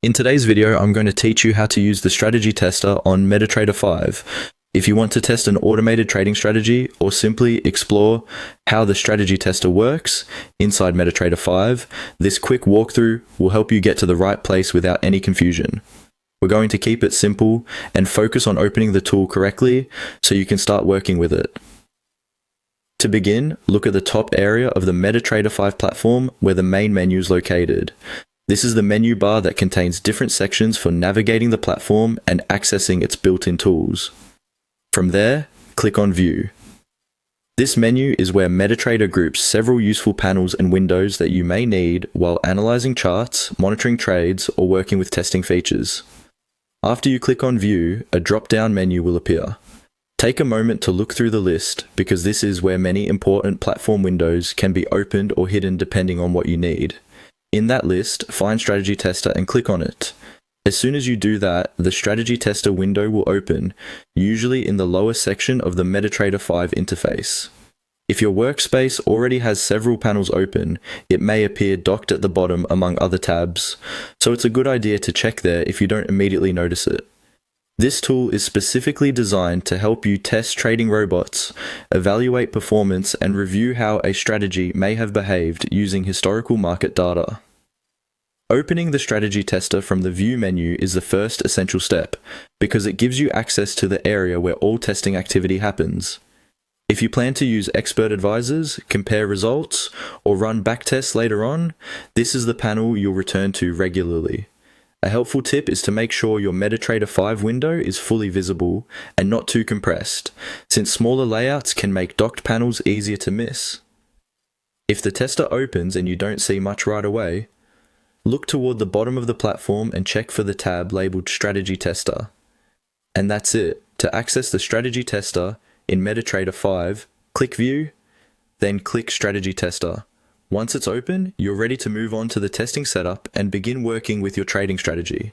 In today's video, I'm going to teach you how to use the strategy tester on MetaTrader 5. If you want to test an automated trading strategy or simply explore how the strategy tester works inside MetaTrader 5, this quick walkthrough will help you get to the right place without any confusion. We're going to keep it simple and focus on opening the tool correctly so you can start working with it. To begin, look at the top area of the MetaTrader 5 platform where the main menu is located. This is the menu bar that contains different sections for navigating the platform and accessing its built-in tools. From there, click on View. This menu is where MetaTrader groups several useful panels and windows that you may need while analyzing charts, monitoring trades, or working with testing features. After you click on View, a drop-down menu will appear. Take a moment to look through the list because this is where many important platform windows can be opened or hidden depending on what you need. In that list, find Strategy Tester and click on it. As soon as you do that, the Strategy Tester window will open, usually in the lower section of the MetaTrader 5 interface. If your workspace already has several panels open, it may appear docked at the bottom among other tabs, so it's a good idea to check there if you don't immediately notice it. This tool is specifically designed to help you test trading robots, evaluate performance, and review how a strategy may have behaved using historical market data. Opening the strategy tester from the View menu is the first essential step, because it gives you access to the area where all testing activity happens. If you plan to use expert advisors, compare results, or run backtests later on, this is the panel you'll return to regularly. A helpful tip is to make sure your MetaTrader 5 window is fully visible and not too compressed, since smaller layouts can make docked panels easier to miss. If the tester opens and you don't see much right away, look toward the bottom of the platform and check for the tab labeled Strategy Tester. And that's it. To access the Strategy Tester in MetaTrader 5, click View, then click Strategy Tester. Once it's open, you're ready to move on to the testing setup and begin working with your trading strategy.